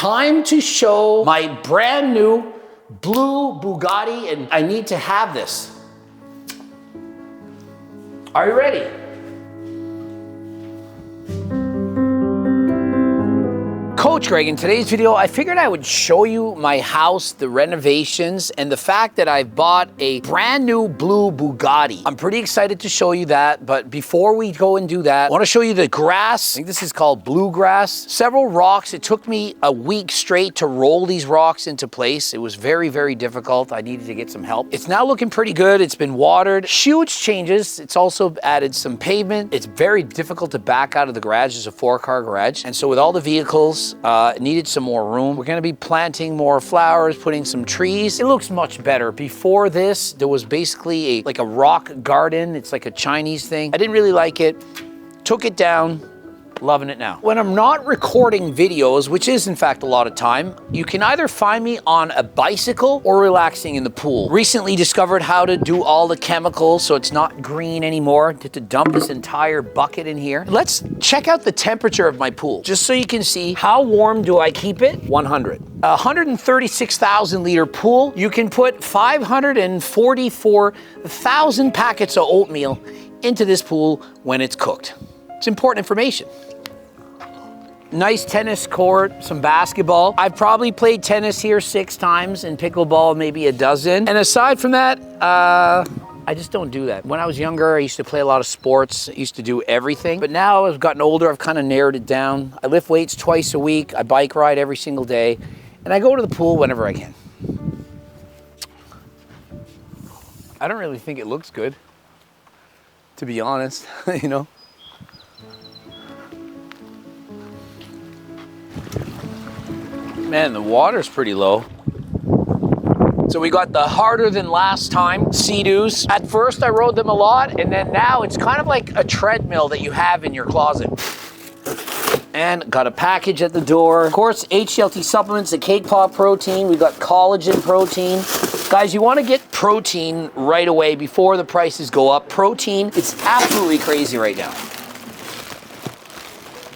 Time to show my brand new blue Bugatti, and I need to have this. Are you ready? Coach Greg, in today's video, I figured I would show you my house, the renovations, and the fact that I've bought a brand new blue Bugatti. I'm pretty excited to show you that, but before we go and do that, I want to show you the grass. I think this is called bluegrass. Several rocks. It took me a week straight to roll these rocks into place. It was very, very difficult. I needed to get some help. It's now looking pretty good. It's been watered. Huge changes. It's also added some pavement. It's very difficult to back out of the garage. It's a 4-car garage. And so with all the vehicles, it needed some more room. We're gonna be planting more flowers, putting some trees. It looks much better. Before this, there was basically like a rock garden. It's like a Chinese thing. I didn't really like it. Took it down. Loving it now. When I'm not recording videos, which is in fact a lot of time, you can either find me on a bicycle or relaxing in the pool. Recently discovered how to do all the chemicals so it's not green anymore. Had to dump this entire bucket in here. Let's check out the temperature of my pool, just so you can see how warm do I keep it. 100. 136,000 liter pool. You can put 544,000 packets of oatmeal into this pool when it's cooked. It's important information. Nice tennis court, some basketball. I've probably played tennis here 6 times and pickleball maybe a dozen. And aside from that, I just don't do that. When I was younger, I used to play a lot of sports. I used to do everything. But now I've gotten older, I've kind of narrowed it down. I lift weights twice a week. I bike ride every single day. And I go to the pool whenever I can. I don't really think it looks good, to be honest, you know? Man, the water's pretty low. So we got the harder than last time Sea-Doos. At first I rode them a lot, and then now it's kind of like a treadmill that you have in your closet. And got a package at the door. Of course, HCLT supplements, the cake pop protein. We got collagen protein. Guys, you want to get protein right away before the prices go up. Protein, it's absolutely crazy right now.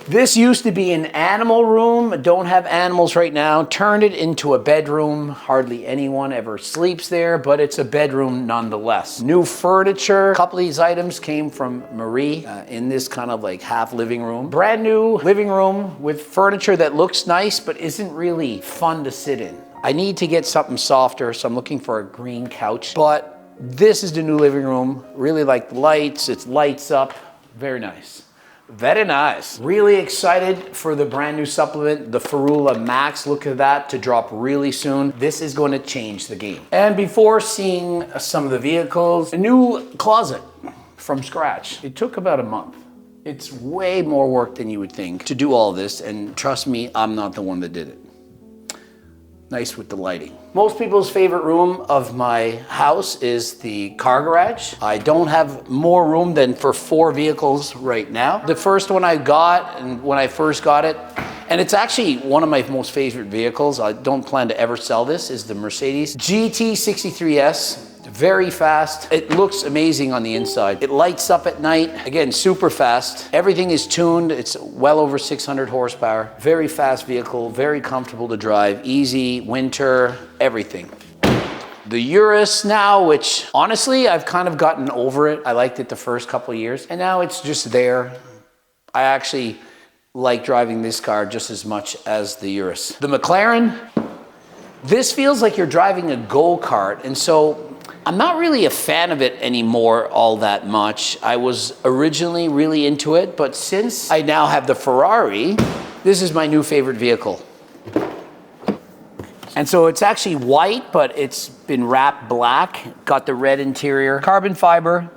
This used to be an animal room. I don't have animals right now. Turned it into a bedroom. Hardly anyone ever sleeps there, but it's a bedroom nonetheless. New furniture. A couple of these items came from Marie in this kind of like half living room. Brand new living room with furniture that looks nice, but isn't really fun to sit in. I need to get something softer, so I'm looking for a green couch. But this is the new living room. Really like the lights. It lights up. Very nice. Very nice. Really excited for the brand new supplement, the Ferula Max. Look at that, to drop really soon. This is going to change the game. And before seeing some of the vehicles, a new closet from scratch. It took about a month. It's way more work than you would think to do all this, and trust me, I'm not the one that did it. Nice with the lighting. Most people's favorite room of my house is the car garage. I don't have more room than for 4 vehicles right now. The first one I got, and when I first got it, and it's actually one of my most favorite vehicles, I don't plan to ever sell this, is the Mercedes GT63S. Very fast. It looks amazing on the inside. It lights up at night. Again, super fast. Everything is tuned. It's well over 600 horsepower. Very fast vehicle, very comfortable to drive. Easy, winter, everything. The Urus now, which honestly, I've kind of gotten over it. I liked it the first couple of years, and now it's just there. I actually like driving this car just as much as the Urus. The McLaren, this feels like you're driving a go-kart, and so I'm not really a fan of it anymore all that much. I was originally really into it, but since I now have the Ferrari, this is my new favorite vehicle. And so it's actually white, but it's been wrapped black. Got the red interior, carbon fiber.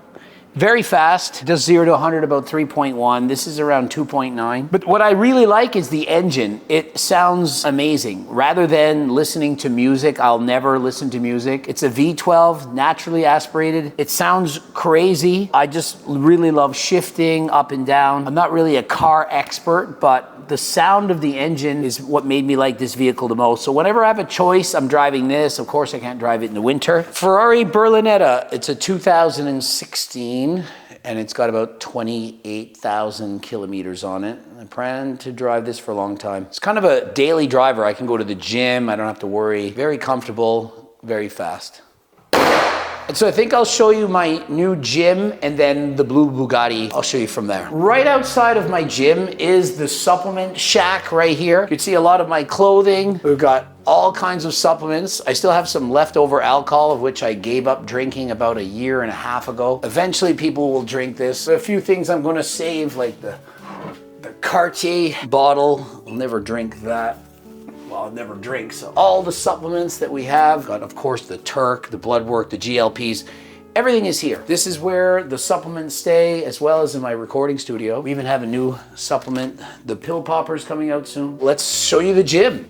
Very fast, does 0 to 100 about 3.1. This is around 2.9. But what I really like is the engine. It sounds amazing. Rather than listening to music, I'll never listen to music. It's a V12, naturally aspirated. It sounds crazy. I just really love shifting up and down. I'm not really a car expert, but the sound of the engine is what made me like this vehicle the most. So whenever I have a choice, I'm driving this. Of course, I can't drive it in the winter. Ferrari Berlinetta, it's a 2016. and it's got about 28,000 kilometers on it. I plan to drive this for a long time. It's kind of a daily driver. I can go to the gym. I don't have to worry. Very comfortable, very fast. And so I think I'll show you my new gym and then the blue Bugatti. I'll show you from there. Right outside of my gym is the supplement shack right here. You can see a lot of my clothing. We've got all kinds of supplements. I still have some leftover alcohol of which I gave up drinking about a year and a half ago. Eventually people will drink this. A few things I'm gonna save, like the Cartier bottle. I'll never drink that. Well, I'll never drink, so all the supplements that we have, got of course the Turk, the blood work, the GLPs, everything is here. This is where the supplements stay, as well as in my recording studio. We even have a new supplement, the pill poppers, coming out soon. Let's show you the gym.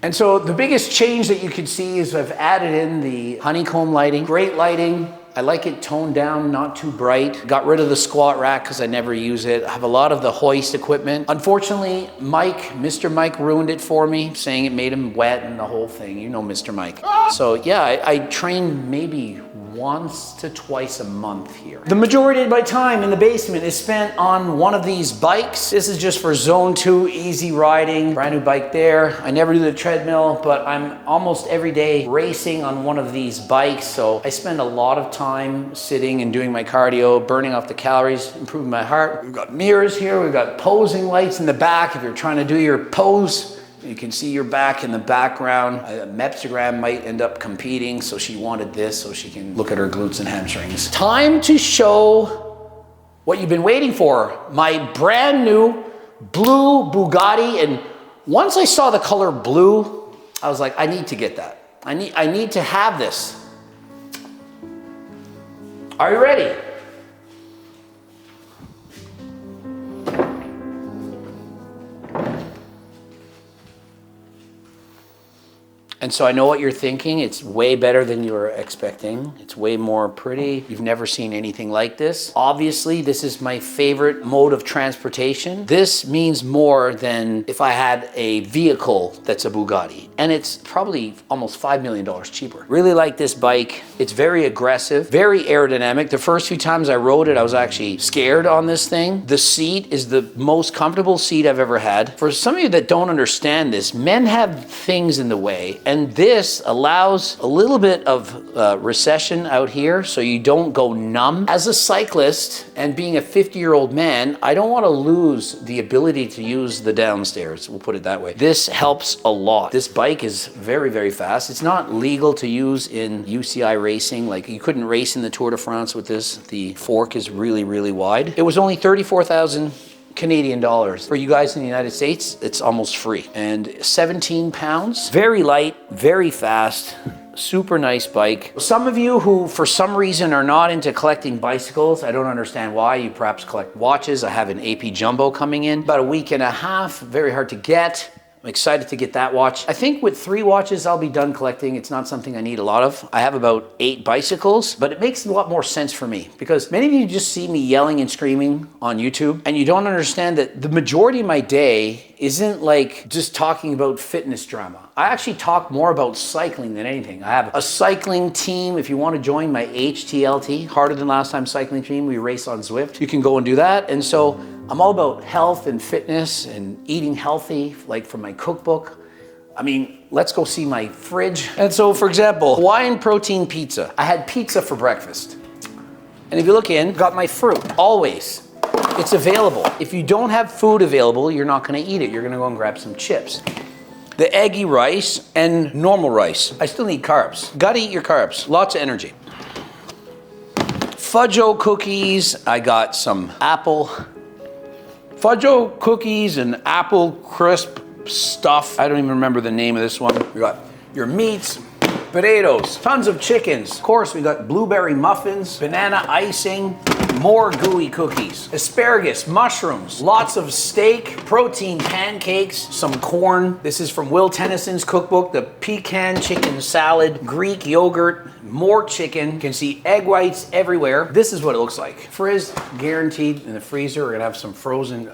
And so the biggest change that you can see is I've added in the honeycomb lighting. Great lighting. I like it toned down, not too bright. Got rid of the squat rack because I never use it. I have a lot of the hoist equipment. Unfortunately, Mr. Mike ruined it for me, saying it made him wet and the whole thing. You know Mr. Mike. So yeah, I train maybe once to twice a month here. The majority of my time in the basement is spent on one of these bikes. This is just for zone 2 easy riding. Brand new bike there. I never do the treadmill, but I'm almost every day racing on one of these bikes. So I spend a lot of time sitting and doing my cardio, burning off the calories, improving my heart. We've got mirrors here. We've got posing lights in the back. If you're trying to do your pose, you can see your back in the background. Mepstagram might end up competing, so she wanted this so she can look at her glutes and hamstrings. Time to show what you've been waiting for. My brand new blue Bugatti. And once I saw the color blue, I was like, I need to get that. I need to have this. Are you ready? And so I know what you're thinking. It's way better than you were expecting. It's way more pretty. You've never seen anything like this. Obviously, this is my favorite mode of transportation. This means more than if I had a vehicle that's a Bugatti. And it's probably almost $5 million cheaper. Really like this bike. It's very aggressive, very aerodynamic. The first few times I rode it, I was actually scared on this thing. The seat is the most comfortable seat I've ever had. For some of you that don't understand this, men have things in the way. And this allows a little bit of recession out here so you don't go numb. As a cyclist and being a 50-year-old man, I don't want to lose the ability to use the downstairs. We'll put it that way. This helps a lot. This bike is very, very fast. It's not legal to use in UCI racing. Like you couldn't race in the Tour de France with this. The fork is really, really wide. It was only 34,000 Canadian dollars. For you guys in the United States, it's almost free. And 17 pounds, very light, very fast, super nice bike. Some of you who for some reason are not into collecting bicycles, I don't understand why. You perhaps collect watches. I have an AP Jumbo coming in, about a week and a half, very hard to get. I'm excited to get that watch. I think with 3 watches, I'll be done collecting. It's not something I need a lot of. I have about 8 bicycles, but it makes a lot more sense for me because many of you just see me yelling and screaming on YouTube and you don't understand that the majority of my day isn't like just talking about fitness drama. I actually talk more about cycling than anything. I have a cycling team. If you want to join my HTLT, Harder Than Last Time cycling team, we race on Zwift. You can go and do that. And so I'm all about health and fitness and eating healthy, like from my cookbook. I mean, let's go see my fridge. And so, for example, Hawaiian protein pizza. I had pizza for breakfast. And if you look in, got my fruit, always. It's available. If you don't have food available, you're not gonna eat it. You're gonna go and grab some chips. The eggy rice and normal rice. I still need carbs. Gotta eat your carbs. Lots of energy. Fudge-O cookies. I got some apple. Fudge-O cookies and apple crisp stuff. I don't even remember the name of this one. We got your meats, potatoes, tons of chickens. Of course, we got blueberry muffins, banana icing, more gooey cookies, asparagus, mushrooms, lots of steak, protein pancakes, some corn. This is from Will Tennyson's cookbook, the pecan chicken salad, Greek yogurt, more chicken. You can see egg whites everywhere. This is what it looks like. Frizz, guaranteed in the freezer. We're gonna have some frozen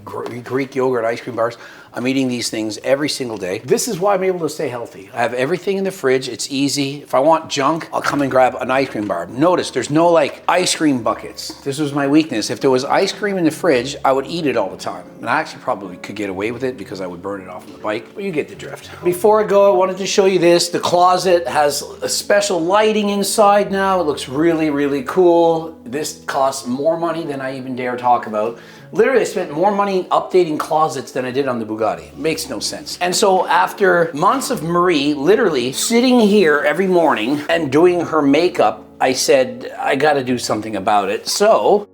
Greek yogurt ice cream bars. I'm eating these things every single day. This is why I'm able to stay healthy. I have everything in the fridge. It's easy. If I want junk, I'll come and grab an ice cream bar. Notice there's no like ice cream buckets. This was my weakness. If there was ice cream in the fridge, I would eat it all the time. And I actually probably could get away with it because I would burn it off on the bike, but you get the drift. Before I go, I wanted to show you this. The closet has a special lighting inside now. It looks really, really cool. This costs more money than I even dare talk about. Literally, I spent more money updating closets than I did on the Bugatti. Makes no sense. And so after months of Marie literally sitting here every morning and doing her makeup, I said, I gotta do something about it. So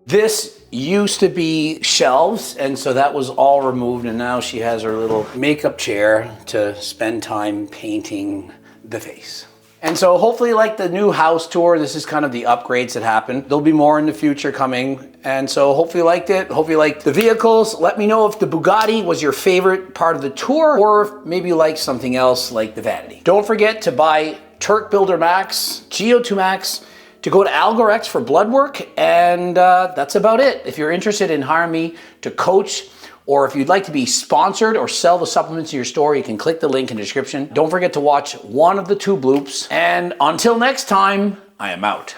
this used to be shelves, and so that was all removed, and now she has her little makeup chair to spend time painting the face. And so hopefully like the new house tour, this is kind of the upgrades that happened. There'll be more in the future coming. And so hopefully you liked it. Hopefully you liked the vehicles. Let me know if the Bugatti was your favorite part of the tour, or if maybe you like something else like the vanity. Don't forget to buy Turk Builder Max, Geo2 Max, to go to Algorex for blood work. And that's about it. If you're interested in hiring me to coach, or if you'd like to be sponsored or sell the supplements in your store, you can click the link in the description. Don't forget to watch one of the 2 bloops. And until next time, I am out.